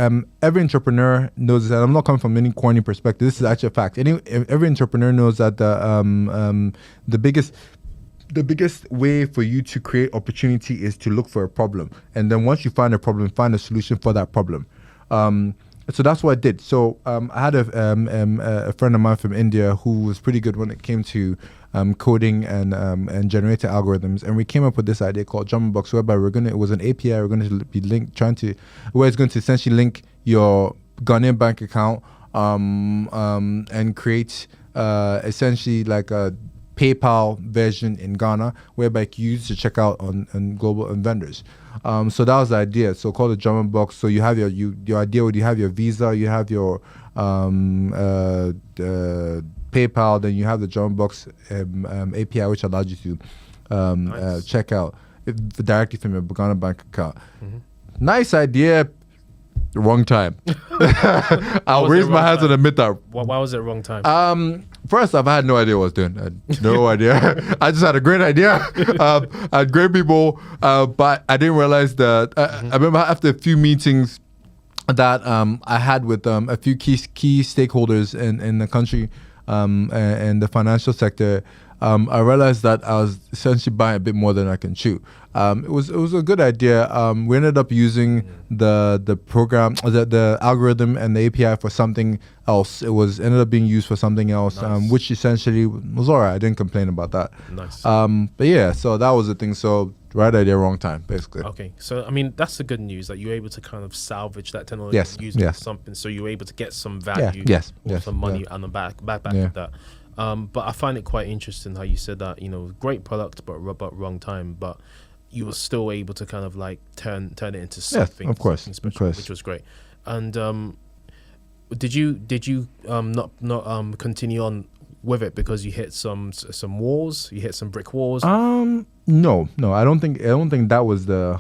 every entrepreneur knows that. I'm not coming from any corny perspective. This is actually a fact. Every entrepreneur knows that the biggest way for you to create opportunity is to look for a problem, and then once you find a problem, find a solution for that problem. So that's what I did. So I had a friend of mine from India who was pretty good when it came to coding and generator algorithms, and we came up with this idea called Drummer Box, whereby it was an API. We're going to be where it's going to essentially link your Ghanaian bank account and create essentially like a PayPal version in Ghana, whereby you use to check out on global vendors. So that was the idea. So called the Drummer Box. So you have your idea would you have your Visa, you have your PayPal, then you have the Drummer Box API, which allows you to check out directly from your Ghana bank account. Nice idea. wrong time. I'll raise my hands and admit that. Why was it wrong time? First off, I had no idea what I was doing. I had no idea. I just had a great idea. I had great people, but I didn't realize that. I remember after a few meetings that I had with a few key stakeholders in the country and the financial sector. I realized that I was essentially buying a bit more than I can chew. It was a good idea. We ended up using the program, the algorithm and the API for something else. It ended up being used for something else, nice. Which essentially was alright. I didn't complain about that. Nice. But yeah, so that was the thing. So right idea, wrong time, basically. Okay, so I mean that's the good news that you're able to kind of salvage that technology and use it for something. So you're able to get some value, some money on the back of that. But I find it quite interesting how you said that, great product, but wrong time. But you were still able to kind of like turn it into something, of course, special, which was great. And did you not continue on with it because you hit some walls? You hit some brick walls? No. I don't think that was the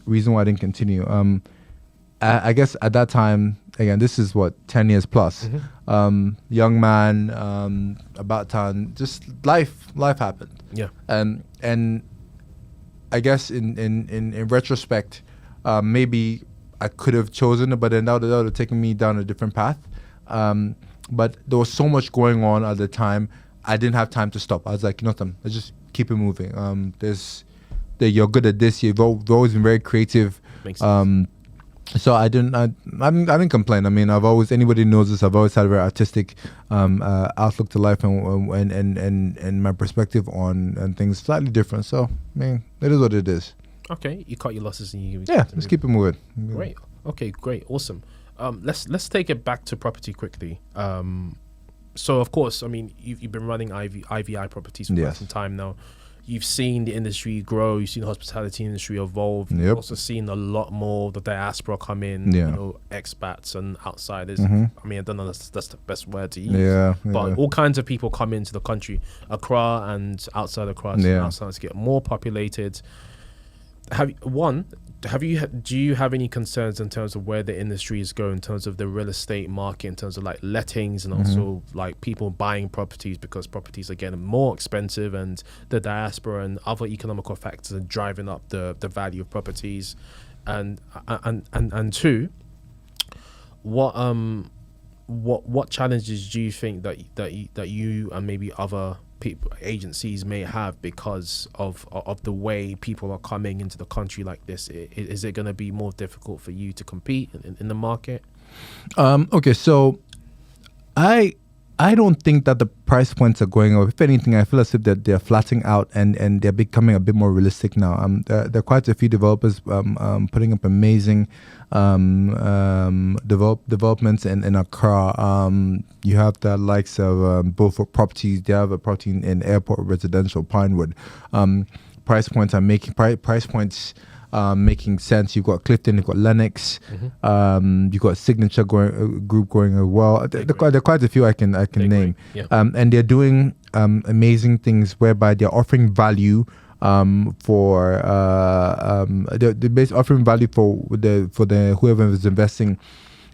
reason why I didn't continue. I guess at that time, again, this is 10 years plus. Young man, about time, just life happened. Yeah. And I guess in retrospect, maybe I could have chosen it, but then that would have taken me down a different path. But there was so much going on at the time, I didn't have time to stop. I was like, let's just keep it moving. You're good at this. You've always been very creative. Makes sense. So I didn't complain. I mean, anybody knows this. I've always had a very artistic outlook to life, and my perspective on things slightly different. So I mean, it is what it is. Okay, you cut your losses and you let's keep it moving. Great. Okay, great, awesome. Let's take it back to property quickly. So of course, I mean, you've been running Ivi Properties for quite some time now. You've seen the industry grow. You've seen the hospitality industry evolve. You've also seen a lot more of the diaspora come in, expats and outsiders. I mean, I don't know that's the best word to use. But all kinds of people come into the country. Accra and outside Accra, outside to get more populated. Do you have any concerns in terms of where the industry is going in terms of the real estate market, in terms of like lettings and also like people buying properties because properties are getting more expensive and the diaspora and other economical factors are driving up the value of properties, and two, what challenges do you think that you and maybe other agencies may have because of the way people are coming into the country like this? Is it going to be more difficult for you to compete in the market? Okay, so I don't think that the price points are going up. If anything, I feel as if that they're flattening out and they're becoming a bit more realistic now. There are quite a few developers putting up amazing developments in Accra. You have the likes of Beaufort Properties. They have a property in Airport Residential, Pinewood. Price points are making making sense. You've got Clifton, you've got Lennox, you've got Signature group going as well. There are quite a few I can name. And they're doing amazing things whereby they're offering value for they're basically offering value for the whoever is investing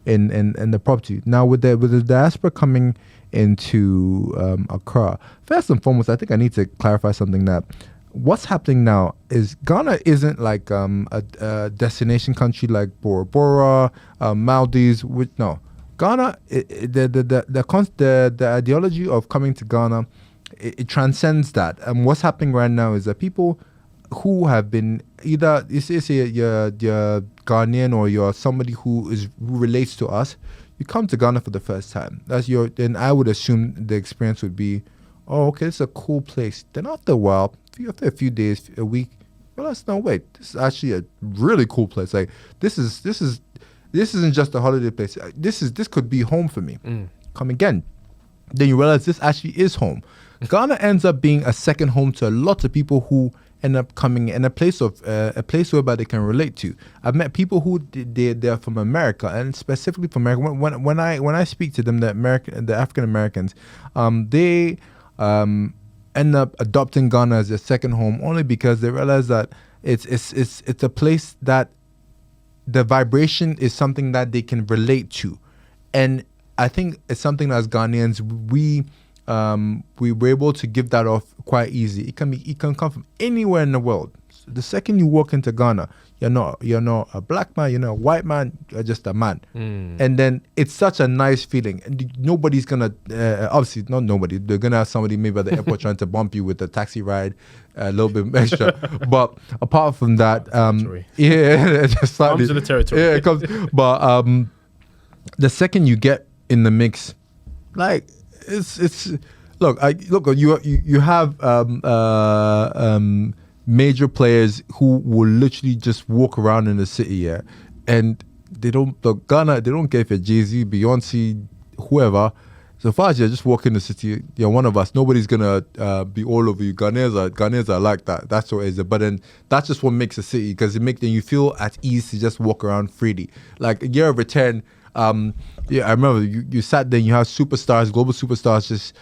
in the property. Now with the diaspora coming into Accra, first and foremost, I think I need to clarify something that what's happening now is Ghana isn't like a destination country like Bora Bora, Maldives. Ghana, the ideology of coming to Ghana, it transcends that. And what's happening right now is that people who have been either you're Ghanaian or you're somebody who relates to us, you come to Ghana for the first time. Then I would assume the experience would be, oh, okay, it's a cool place. Then after a while, after a few days, a week, realize, no, wait, this is actually a really cool place. Like this isn't just a holiday place. This could be home for me. Come again. Then you realize this actually is home. Ghana ends up being a second home to a lot of people who end up coming in a place whereby they can relate to. I've met people who they're from America, and specifically from America. When I speak to them, the African Americans, they end up adopting Ghana as their second home only because they realize that it's a place that the vibration is something that they can relate to, and I think it's something that as Ghanaians we were able to give that off quite easy. It can come from anywhere in the world. The second you walk into Ghana, you're not a black man, you're not a white man, you're just a man. And then it's such a nice feeling. And nobody's gonna obviously not nobody. They're gonna have somebody maybe at the airport trying to bump you with a taxi ride, a little bit extra. But apart from that, yeah, just slightly. Comes in the territory. Yeah, it comes. But the second you get in the mix, like it's look you have major players who will literally just walk around in the city, yeah, and Ghana, they don't care if you're Jay-Z, Beyonce, whoever. So far as you're just walking the city, you're one of us. Nobody's gonna be all over you. Ghanaians are like that. That's what it is. But then that's just what makes a city, because it makes you feel at ease to just walk around freely. Like a year of return. Yeah, I remember you sat there and you have superstars, global superstars,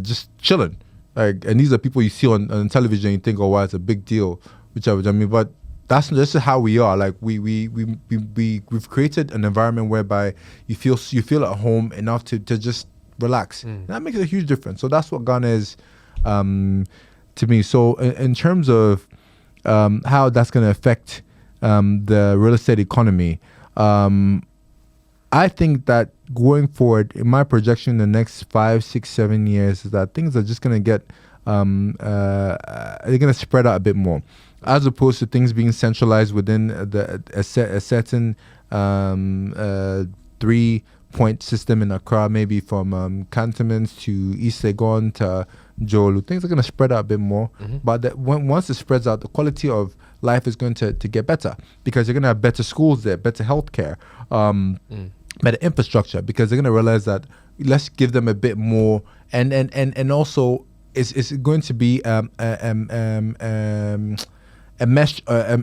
just chilling. Like, and these are people you see on television and you think, oh wow, it's a big deal, whichever. I mean, but that's just how we are. Like we've created an environment whereby you feel at home enough to just relax. That makes a huge difference. So that's what Ghana is to me. So in terms of how that's going to affect the real estate economy, I think that going forward, in my projection, in the next 5, 6, 7 years, is that things are just going to get, they're going to spread out a bit more, as opposed to things being centralized within a certain 3-point system in Accra, maybe from cantonments to East Legon to Jolu. Things are going to spread out a bit more, but once it spreads out, the quality of life is going to get better, because you're going to have better schools there, better healthcare, better infrastructure, because they're going to realize that let's give them a bit more, and also it's going to be a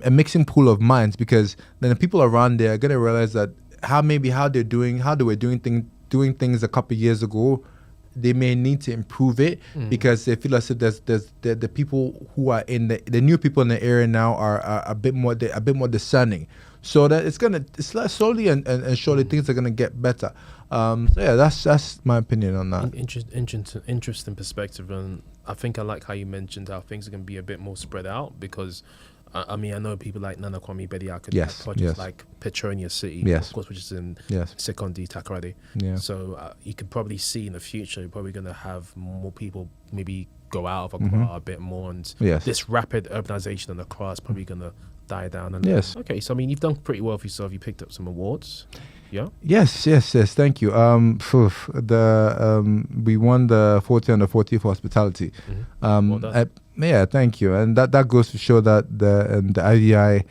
mixing pool of minds, because then the people around there are going to realize that how they were doing things a couple of years ago, they may need to improve it, because they feel as if there's the people who are in the new people in the area now are a bit more discerning. So that it's like slowly and surely things are gonna get better. So yeah, that's my opinion on that. Interesting perspective, and I think I like how you mentioned how things are gonna be a bit more spread out, because I mean, I know people like Nana Kwame Bediako, projects like Petronia City, of course, which is in Sekondi, Takoradi. Yeah. So you could probably see in the future, you're probably going to have more people maybe go out of Accra a bit more, and this rapid urbanization in Accra is probably going to die down. And okay, so I mean, you've done pretty well for yourself. You picked up some awards. Yeah. Yes. Thank you. We won the 40 under 40 for hospitality. Well done. Yeah, thank you. And that goes to show that the IVI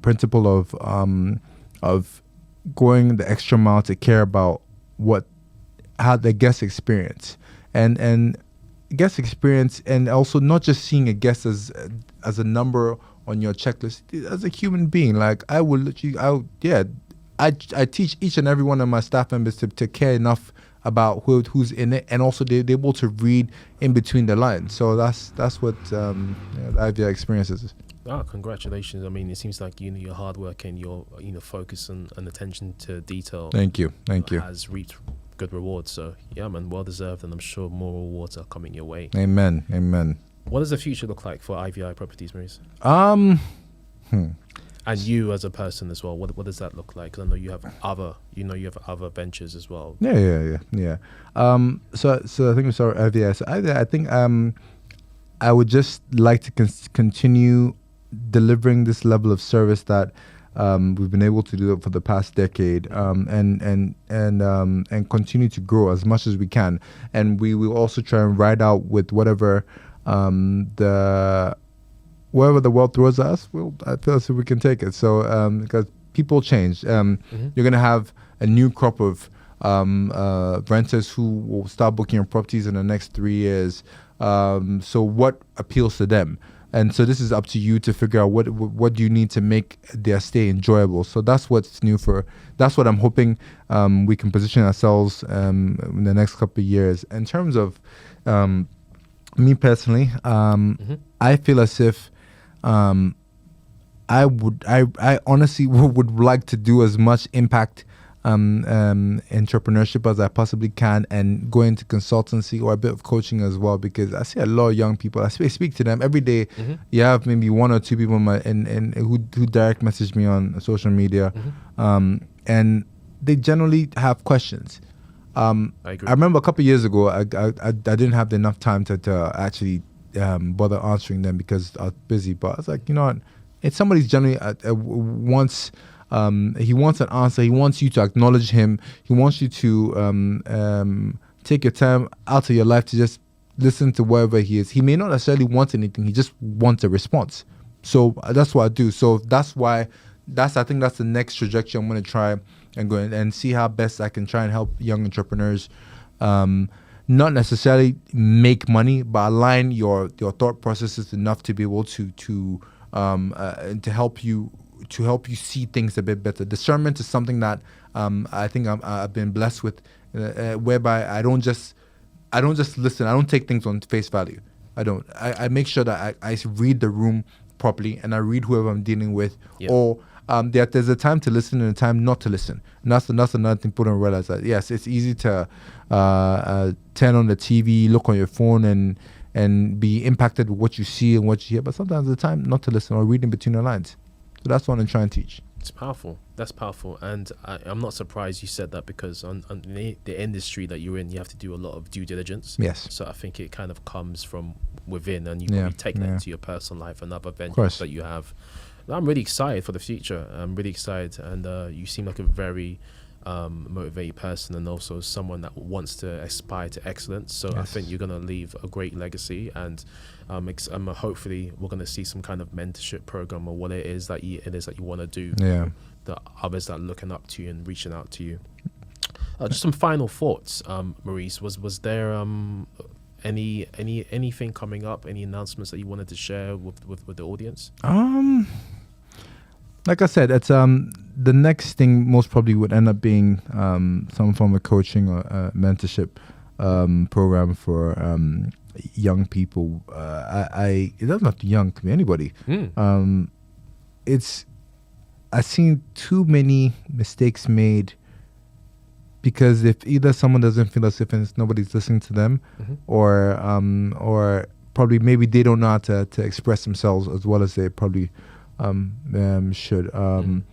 principle of going the extra mile to care about how the guest experience and guest experience, and also not just seeing a guest as a number on your checklist, as a human being. Like I teach each and every one of my staff members to care enough about who's in it, and also they're able to read in between the lines. So that's what the IVI experience is. Congratulations. I mean, it seems like your hard work and your focus and attention to detail. Thank you. Has reaped good rewards. So yeah, man, well deserved, and I'm sure more rewards are coming your way. Amen. What does the future look like for IVI Properties, Maurice? And you as a person as well, what does that look like? Because I know you have other ventures as well. Yeah. So I think we saw IVI. So I think I would just like to continue delivering this level of service that we've been able to do for the past decade, and continue to grow as much as we can. And we will also try and ride out with whatever wherever the world throws us, I feel as if we can take it. So because people change, you're going to have a new crop of renters who will start booking your properties in the next 3 years. So what appeals to them? And so this is up to you to figure out what do you need to make their stay enjoyable. So that's what's new that's what I'm hoping we can position ourselves in the next couple of years. In terms of me personally, I feel as if I honestly would like to do as much impact entrepreneurship as I possibly can, and go into consultancy or a bit of coaching as well, because I see a lot of young people. I speak to them every day. You have maybe one or two people who direct message me on social media, and they generally have questions. I agree. I remember a couple of years ago, I didn't have enough time to actually bother answering them because I was busy. But I was like, you know what? If somebody's generally wants he wants an answer, he wants you to acknowledge him, he wants you to take your time out of your life to just listen to wherever he is. He may not necessarily want anything, he just wants a response. So that's what I do. So that's why I think that's the next trajectory I'm going to try and go and see how best I can try and help young entrepreneurs not necessarily make money, but align your thought processes enough to be able to help you see things a bit better. Discernment is something that I think I've been blessed with, whereby I don't just listen. I don't take things on face value. I don't. I make sure that I read the room properly, and I read whoever I'm dealing with, or there's a time to listen and a time not to listen. And that's another thing people don't realize, that yes, it's easy to turn on the TV, look on your phone, and be impacted with what you see and what you hear, but sometimes the time not to listen or reading between the lines. So that's what I'm trying to teach. It's powerful. That's powerful. And I'm not surprised you said that, because on the industry that you're in, you have to do a lot of due diligence. Yes. So I think it kind of comes from within, and you probably take that into your personal life and other ventures that you have. I'm really excited for the future. I'm really excited. And you seem like a very motivated person, and also someone that wants to aspire to excellence. So I think you're going to leave a great legacy, and hopefully we're going to see some kind of mentorship program, or what it is that you want to do. The others that are looking up to you and reaching out to you. Just some final thoughts, Maurice. Was there anything coming up? Any announcements that you wanted to share with the audience? Like I said, it's the next thing most probably would end up being some form of coaching or mentorship program for young people. It doesn't have to be young, it can be anybody. I've seen too many mistakes made because if either someone doesn't feel as if nobody's listening to them, or probably maybe they don't know how to express themselves as well as they probably should. I'm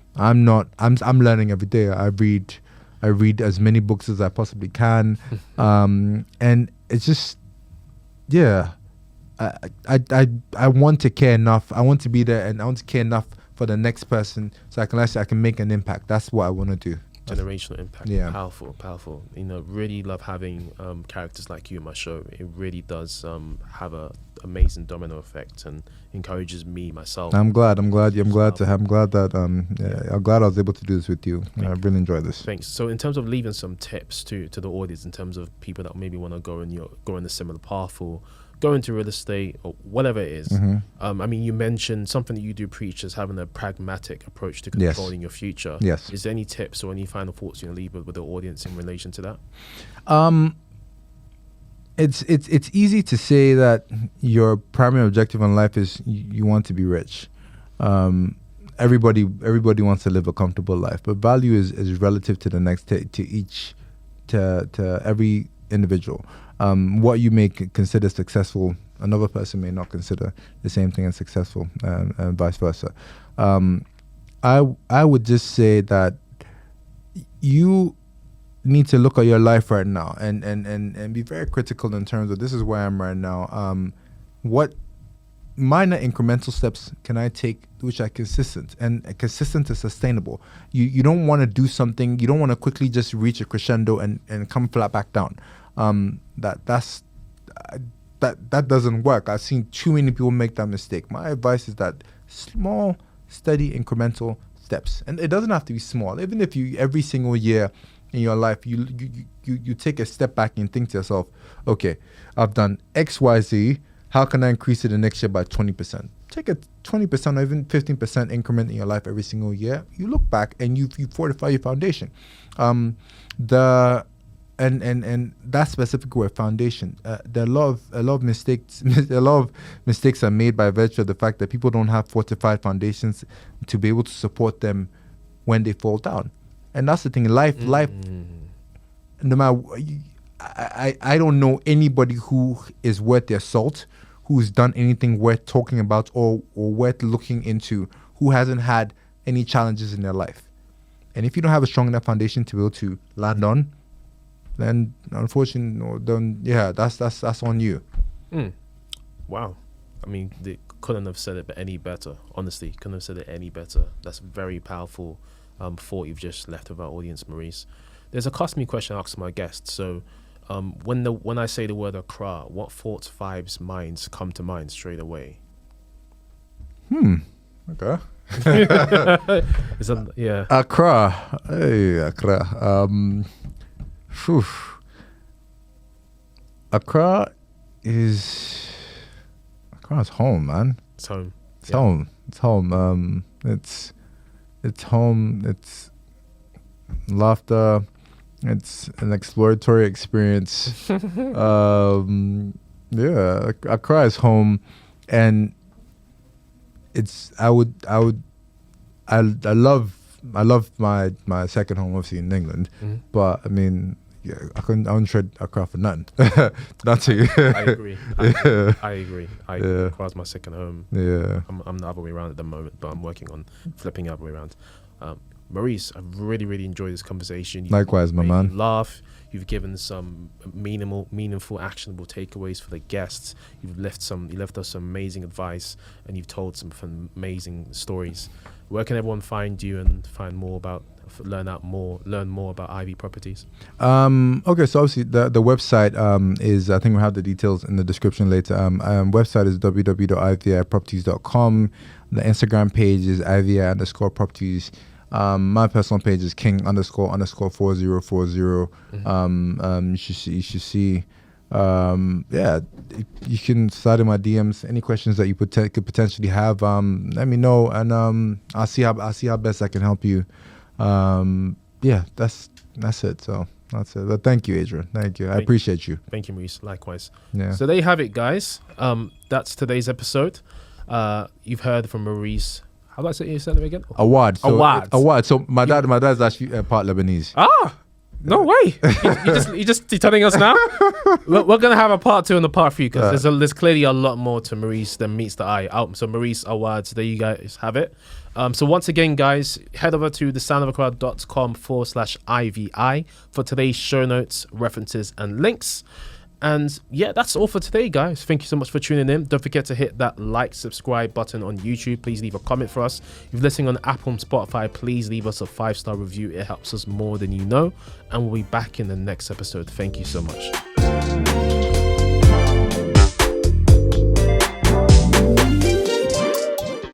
learning every day. I read as many books as I possibly can, and it's just I want to care enough. I want to be there, and I want to care enough for the next person, so I can make an impact. That's what I want to do. Generational impact. Powerful. Really love having characters like you in my show. It really does have a amazing domino effect, and encourages me myself. I'm glad I was able to do this with you. I really enjoyed this. Thanks. So in terms of leaving some tips to the audience, in terms of people that maybe want to go in a similar path, or go into real estate, or whatever it is. I mean, you mentioned something that you do preach as having a pragmatic approach to controlling your future. Yes. Is there any tips or any final thoughts you want to leave with the audience in relation to that? It's easy to say that your primary objective in life is you want to be rich. Everybody wants to live a comfortable life, but value is relative to the next to every individual. What you may consider successful, another person may not consider the same thing as successful, and vice versa. I would just say that you need to look at your life right now and be very critical in terms of, this is where I am right now. What minor incremental steps can I take which are consistent and sustainable? You don't want to do something, you don't want to quickly just reach a crescendo and come flat back down. That doesn't work. I've seen too many people make that mistake. My advice is that small, steady, incremental steps, and it doesn't have to be small. Even if you every single year in your life you take a step back and think to yourself, okay, I've done X, Y, Z. How can I increase it the next year by 20%? Take a 20% or even 15% increment in your life every single year. You look back and you fortify your foundation. and that specific word, foundation. There are a lot of mistakes. A lot of mistakes are made by virtue of the fact that people don't have fortified foundations to be able to support them when they fall down. And that's the thing. Life. No matter, I don't know anybody who is worth their salt, who's done anything worth talking about or worth looking into, who hasn't had any challenges in their life. And if you don't have a strong enough foundation to be able to land on, then unfortunately, that's on you. Wow. I mean, they couldn't have said it any better. Honestly, couldn't have said it any better. That's very powerful thought you've just left with our audience, Maurice. There's a customary question I ask my guests. So when I say the word Accra, what thoughts, vibes, minds come to mind straight away? Okay. Yeah. Accra. Hey, Accra. Accra is home, man. It's home. It's home. It's home. It's home. It's laughter. It's an exploratory experience. Accra is home, and it's I love my second home, obviously in England, but I mean, I wouldn't trade Accra for nothing. Nothing. I agree. I agree. Accra's my second home. Yeah. I'm the other way around at the moment, but I'm working on flipping the other way around. Maurice, I've really, really enjoyed this conversation. Likewise, my man. Laugh. You've given some meaningful, actionable takeaways for the guests. You left us some amazing advice, and you've told some amazing stories. Where can everyone find you and learn more about Ivi Properties? Okay, so obviously the website is, I think we'll have the details in the description later. Website is www.iviproperties.com. The Instagram page is ivia_properties. My personal page is king__4040. You should see. You can slide in my DMs. Any questions that you could potentially have, let me know, and I'll see how best I can help you. That's it. So that's it. But thank you, Adrian. Thank you. I appreciate you. Thank you, Maurice. Likewise. Yeah. So there you have it, guys. That's today's episode. You've heard from Maurice. How do I say your surname again? Aouad. Aouad. So my dad's actually part Lebanese. No way. You're just telling us now? We're going to have a part 2 and a part 3 because there's clearly a lot more to Maurice than meets the eye. So Maurice Aouad, there you guys have it. So once again, guys, head over to thesoundofaccra.com/IVI for today's show notes, references, and links. And yeah, that's all for today, guys. Thank you so much for tuning in. Don't forget to hit that subscribe button on YouTube. Please leave a comment for us. If you're listening on Apple and Spotify, please leave us a 5-star review. It helps us more than you know. And we'll be back in the next episode. Thank you so much.